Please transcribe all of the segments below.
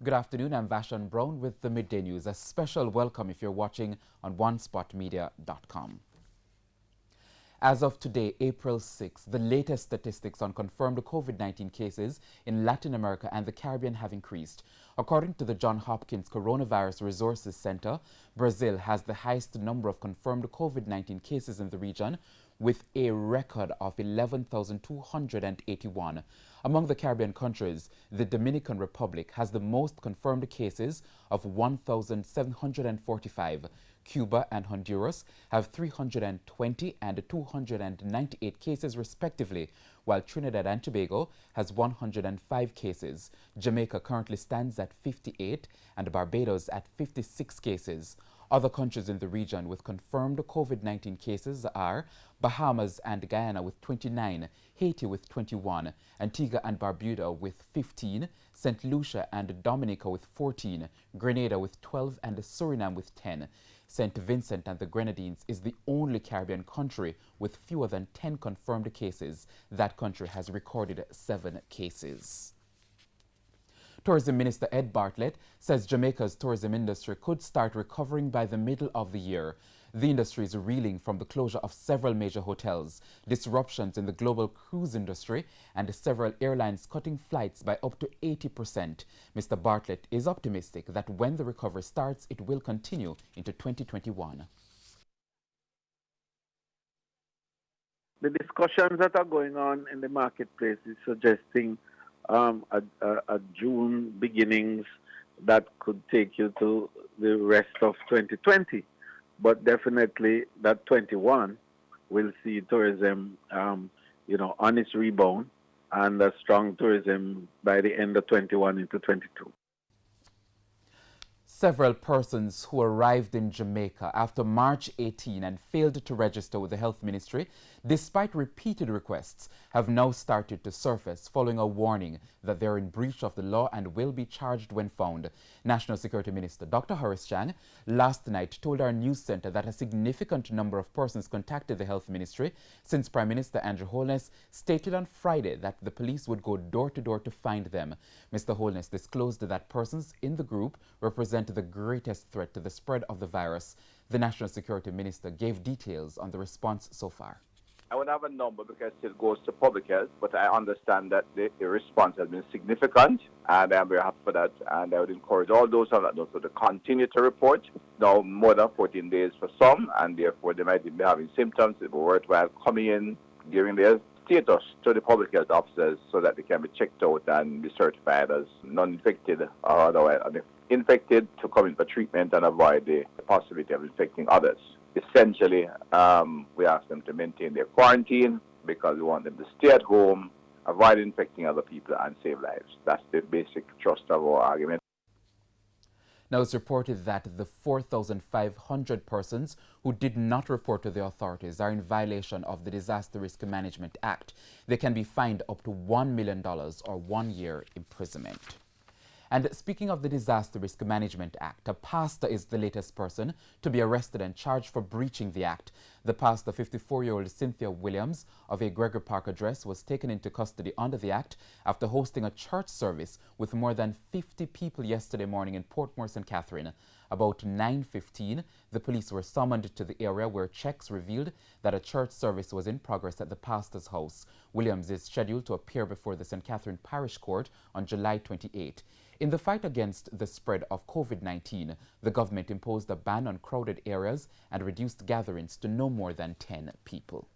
Good afternoon, I'm Vashon Brown with the Midday News. A special welcome if you're watching on onespotmedia.com. As of today, April 6, the latest statistics on confirmed COVID-19 cases in Latin America and the Caribbean have increased. According to the Johns Hopkins Coronavirus Resources Center, Brazil has the highest number of confirmed COVID-19 cases in the region, with a record of 11,281. Among the Caribbean countries, the Dominican Republic has the most confirmed cases of 1,745. Cuba and Honduras have 320 and 298 cases respectively, while Trinidad and Tobago has 105 cases. Jamaica currently stands at 58 and Barbados at 56 cases. Other countries in the region with confirmed COVID-19 cases are Bahamas and Guyana with 29, Haiti with 21, Antigua and Barbuda with 15, St. Lucia and Dominica with 14, Grenada with 12, and Suriname with 10. St. Vincent and the Grenadines is the only Caribbean country with fewer than 10 confirmed cases. That country has recorded 7 cases. Tourism Minister Ed Bartlett says Jamaica's tourism industry could start recovering by the middle of the year. The industry is reeling from the closure of several major hotels, disruptions in the global cruise industry, and several airlines cutting flights by up to 80%. Mr. Bartlett is optimistic that when the recovery starts, it will continue into 2021. The discussions that are going on in the marketplace is suggesting a June beginnings that could take you to the rest of 2020. But definitely that 21 will see tourism, on its rebound, and a strong tourism by the end of 21 into 22. Several persons who arrived in Jamaica after March 18 and failed to register with the Health Ministry, despite repeated requests, have now started to surface following a warning that they are in breach of the law and will be charged when found. National Security Minister Dr. Horace Chang last night told our news center that a significant number of persons contacted the Health Ministry since Prime Minister Andrew Holness stated on Friday that the police would go door to door to find them. Mr. Holness disclosed that persons in the group represent the greatest threat to the spread of the virus. The National Security Minister gave details on the response so far. I would have a number because it goes to public health, but I understand that the response has been significant, and I'm very happy for that. And I would encourage all those who have not to continue to report. Now, more than 14 days for some, and therefore they might be having symptoms. It will be worthwhile coming in, giving their status to the public health officers so that they can be checked out and be certified as non-infected or otherwise infected to come in for treatment and avoid the possibility of infecting others. Essentially, we ask them to maintain their quarantine because we want them to stay at home, avoid infecting other people, and save lives. That's the basic thrust of our argument. Now, it's reported that the 4,500 persons who did not report to the authorities are in violation of the Disaster Risk Management Act. They can be fined up to $1 million or 1 year imprisonment. And speaking of the Disaster Risk Management Act, a pastor is the latest person to be arrested and charged for breaching the act. The pastor, 54-year-old Cynthia Williams of a Gregory Park address, was taken into custody under the act after hosting a church service with more than 50 people yesterday morning in Portmore, St. Catherine. About 9:15, the police were summoned to the area where checks revealed that a church service was in progress at the pastor's house. Williams is scheduled to appear before the St. Catherine Parish Court on July 28. In the fight against the spread of COVID-19, the government imposed a ban on crowded areas and reduced gatherings to no more than 10 people.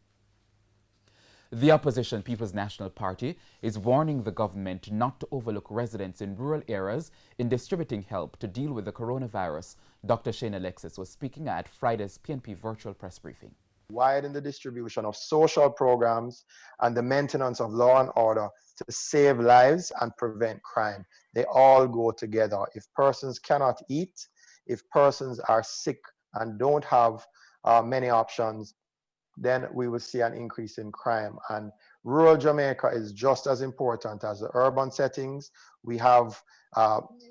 The opposition People's National Party is warning the government not to overlook residents in rural areas in distributing help to deal with the coronavirus. Dr. Shane Alexis was speaking at Friday's PNP virtual press briefing. Widen the distribution of social programs and the maintenance of law and order to save lives and prevent crime. They all go together. If persons cannot eat, if persons are sick and don't have many options, then we will see an increase in crime. And rural Jamaica is just as important as the urban settings. We have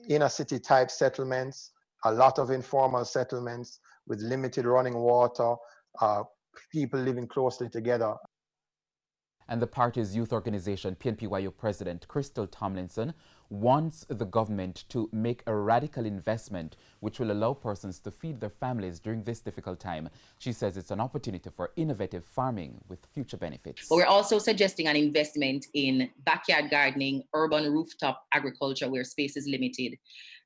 inner city type settlements, a lot of informal settlements with limited running water, people living closely together. And the party's youth organization, PNPYU President Crystal Tomlinson, wants the government to make a radical investment which will allow persons to feed their families during this difficult time. She says it's an opportunity for innovative farming with future benefits. But we're also suggesting an investment in backyard gardening, urban rooftop agriculture where space is limited,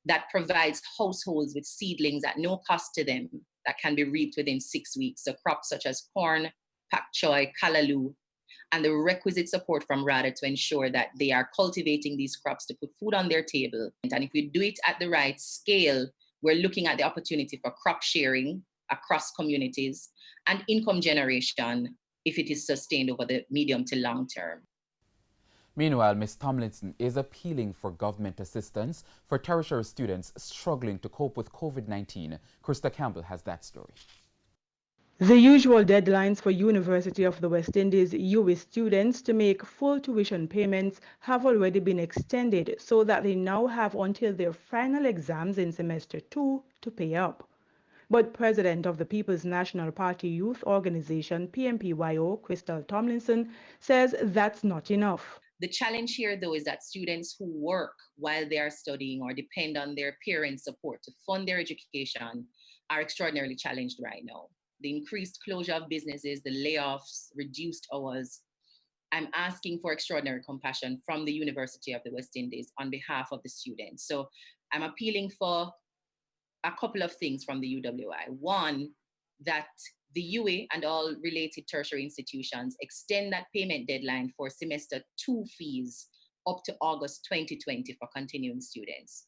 that provides households with seedlings at no cost to them that can be reaped within 6 weeks. So crops such as corn, pak choy, kalaloo, and the requisite support from RADA to ensure that they are cultivating these crops to put food on their table. And if we do it at the right scale, we're looking at the opportunity for crop sharing across communities and income generation if it is sustained over the medium to long term. Meanwhile, Ms. Tomlinson is appealing for government assistance for tertiary students struggling to cope with COVID-19. Krista Campbell has that story. The usual deadlines for University of the West Indies UWI students to make full tuition payments have already been extended so that they now have until their final exams in semester 2 to pay up. But President of the People's National Party Youth Organization, PMPYO, Crystal Tomlinson, says that's not enough. The challenge here, though, is that students who work while they are studying or depend on their parents' support to fund their education are extraordinarily challenged right now. The increased closure of businesses, the layoffs, reduced hours. I'm asking for extraordinary compassion from the University of the West Indies on behalf of the students. So I'm appealing for a couple of things from the UWI. One, that the UWI and all related tertiary institutions extend that payment deadline for semester 2 fees up to August 2020 for continuing students.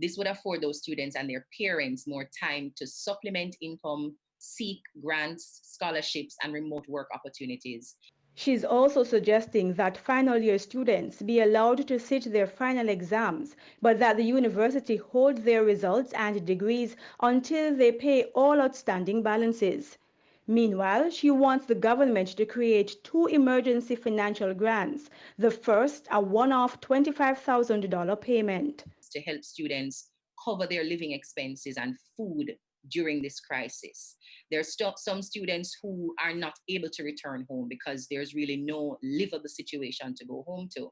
This would afford those students and their parents more time to supplement income, seek grants, scholarships, and remote work opportunities. She's also suggesting that final year students be allowed to sit their final exams, but that the university hold their results and degrees until they pay all outstanding balances. Meanwhile, she wants the government to create 2 emergency financial grants. The first, a one-off $25,000 payment. To help students cover their living expenses and food during this crisis. There's some students who are not able to return home because there's really no livable situation to go home to.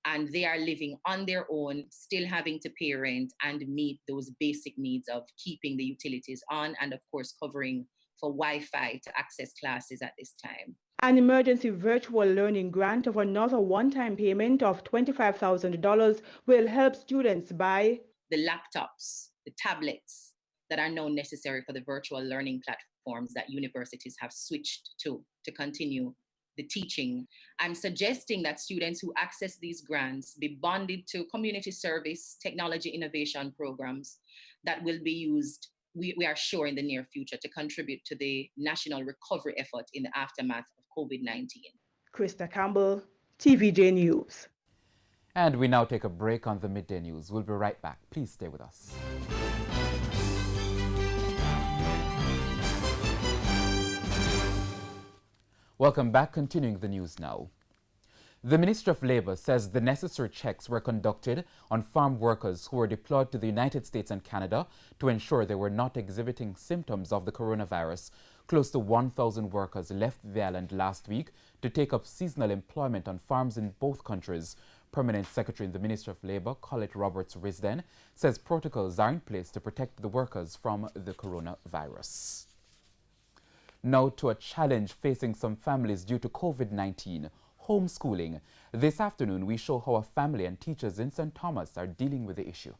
And they are living on their own, still having to pay rent and meet those basic needs of keeping the utilities on and, of course, covering for Wi-Fi to access classes at this time. An emergency virtual learning grant of another one-time payment of $25,000 will help students buy the laptops, the tablets that are now necessary for the virtual learning platforms that universities have switched to continue the teaching. I'm suggesting that students who access these grants be bonded to community service, technology innovation programs that will be used, we are sure, in the near future to contribute to the national recovery effort in the aftermath of COVID-19. Krista Campbell, TVJ News. And we now take a break on the midday news. We'll be right back. Please stay with us. Welcome back. Continuing the news now. The Ministry of Labour says the necessary checks were conducted on farm workers who were deployed to the United States and Canada to ensure they were not exhibiting symptoms of the coronavirus. Close to 1,000 workers left the island last week to take up seasonal employment on farms in both countries. Permanent Secretary in the Ministry of Labour, Colette Roberts-Risden, says protocols are in place to protect the workers from the coronavirus. Now to a challenge facing some families due to COVID-19, homeschooling. This afternoon, we show how a family and teachers in St. Thomas are dealing with the issue.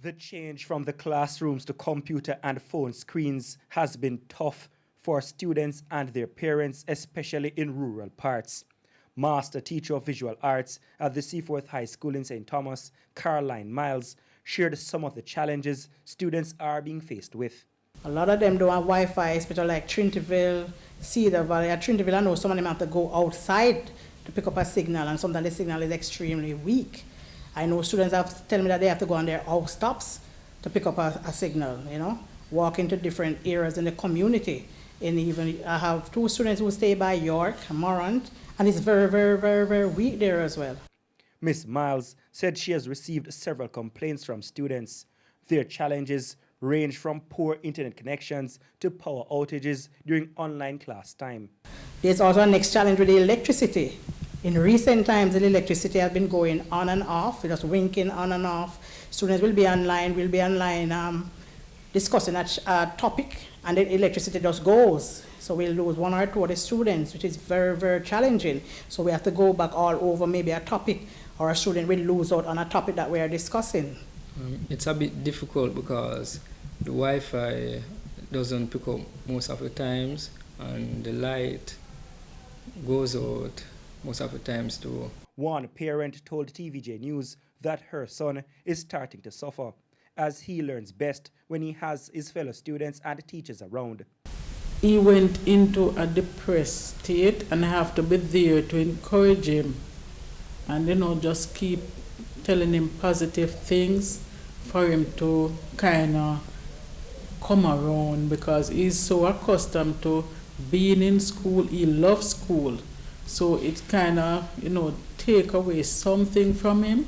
The change from the classrooms to computer and phone screens has been tough for students and their parents, especially in rural parts. Master teacher of visual arts at the Seaforth High School in St. Thomas, Caroline Miles, shared some of the challenges students are being faced with. A lot of them don't have Wi-Fi, especially like Trinity, Cedar Valley. At Trinity, I know some of them have to go outside to pick up a signal, and sometimes the signal is extremely weak. I know students have tell me that they have to go on their house stops to pick up a signal, you know, walk into different areas in the community. And even I have 2 students who stay by York, Morant, and it's very, very, very, very weak there as well. Ms. Miles said she has received several complaints from students. Their challenges range from poor internet connections to power outages during online class time. There's also a next challenge with the electricity. In recent times, the electricity has been going on and off, just winking on and off. Students will be online, discussing a topic, and the electricity just goes. So we'll lose one or two of the students, which is very, very challenging. So we have to go back all over maybe a topic, or a student will lose out on a topic that we are discussing. It's a bit difficult because the Wi-Fi doesn't pick up most of the times, and the light goes out most of the times too. One parent told TVJ News that her son is starting to suffer, as he learns best when he has his fellow students and teachers around. He went into a depressed state, and I have to be there to encourage him and, just keep telling him positive things for him to kind of come around, because he's so accustomed to being in school. He loves school. So it kind of, take away something from him.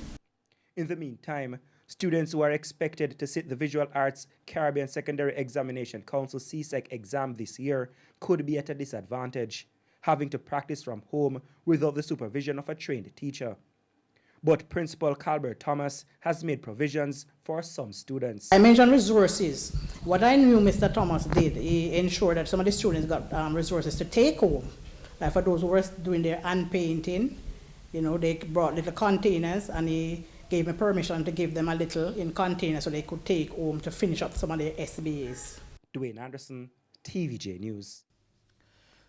In the meantime, students who are expected to sit the Visual Arts Caribbean Secondary Examination Council CSEC exam this year could be at a disadvantage, having to practice from home without the supervision of a trained teacher. But Principal Calbert Thomas has made provisions for some students. I mentioned resources. What I knew Mr. Thomas did, he ensured that some of the students got resources to take home. Like for those who were doing their hand painting, they brought little containers, and he gave me permission to give them a little in containers so they could take home to finish up some of their SBAs. Dwayne Anderson, TVJ News.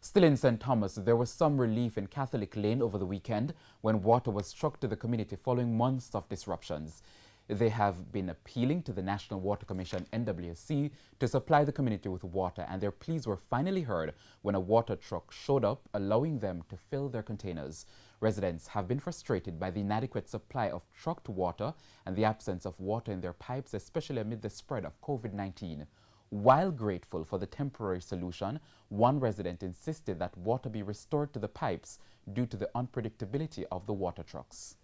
Still in St. Thomas, there was some relief in Catholic Lane over the weekend when water was struck to the community following months of disruptions. They have been appealing to the National Water Commission, NWC, to supply the community with water, and their pleas were finally heard when a water truck showed up, allowing them to fill their containers. Residents have been frustrated by the inadequate supply of trucked water and the absence of water in their pipes, especially amid the spread of COVID-19. While grateful for the temporary solution, one resident insisted that water be restored to the pipes due to the unpredictability of the water trucks.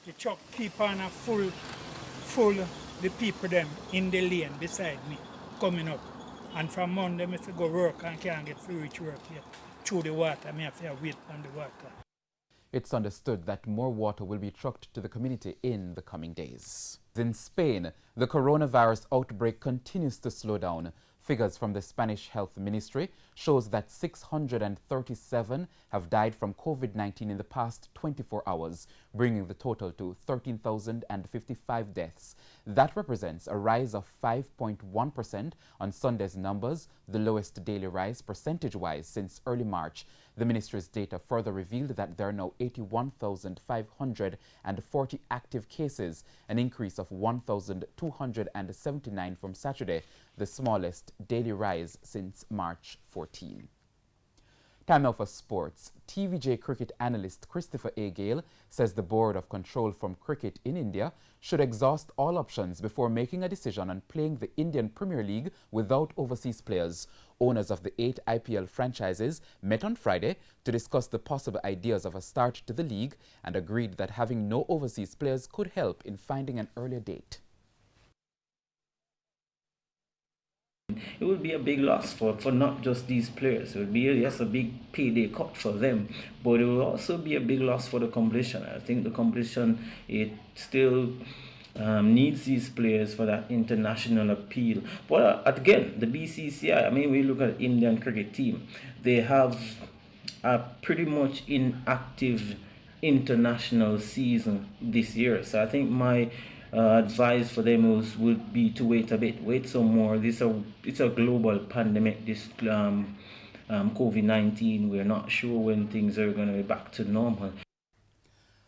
The truck keep on a full the people them in the lane beside me coming up. And from Monday, I have to go work and can't get through each work yet. Through the water, I have to wait on the water. It's understood that more water will be trucked to the community in the coming days. In Spain, the coronavirus outbreak continues to slow down. Figures from the Spanish Health Ministry shows that 637 have died from COVID-19 in the past 24 hours, bringing the total to 13,055 deaths. That represents a rise of 5.1% on Sunday's numbers, the lowest daily rise percentage-wise since early March. The ministry's data further revealed that there are now 81,540 active cases, an increase of 1,279 from Saturday, the smallest daily rise since March 14. Time now for sports. TVJ cricket analyst Christopher A. Gale says the Board of Control from Cricket in India should exhaust all options before making a decision on playing the Indian Premier League without overseas players. Owners of the 8 IPL franchises met on Friday to discuss the possible ideas of a start to the league and agreed that having no overseas players could help in finding an earlier date. It would be a big loss for not just these players. It would be a big payday cut for them, but it will also be a big loss for the competition. I think the competition, it still needs these players for that international appeal. But again, the BCCI, we look at the Indian cricket team, they have a pretty much inactive international season this year. So I think my advice for them would be to wait a bit, wait some more. It's a global pandemic, this COVID-19. We're not sure when things are going to be back to normal.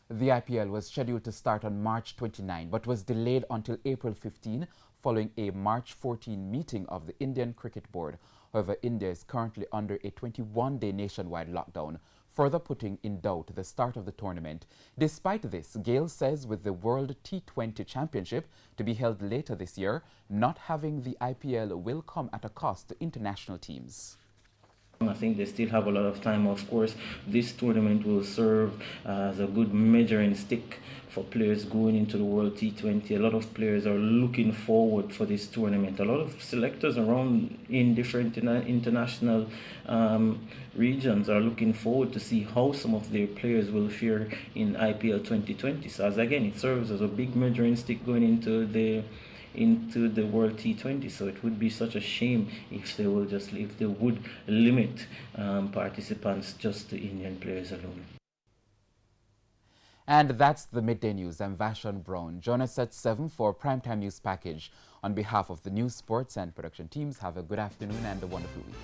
The IPL was scheduled to start on March 29 but was delayed until April 15 following a March 14 meeting of the Indian Cricket Board. However, India is currently under a 21-day nationwide lockdown, further putting in doubt the start of the tournament. Despite this, Gale says with the World T20 Championship to be held later this year, not having the IPL will come at a cost to international teams. I think they still have a lot of time. Of course, this tournament will serve as a good measuring stick for players going into the World T20. A lot of players are looking forward for this tournament. A lot of selectors around in different international regions are looking forward to see how some of their players will fare in IPL 2020. So as again, it serves as a big measuring stick going into the World T20. So it would be such a shame if they would limit participants just to Indian players alone. And that's the Midday News. I'm Vashon Brown. Join us at 7 for Primetime News Package. On behalf of the news, sports, and production teams, have a good afternoon and a wonderful week.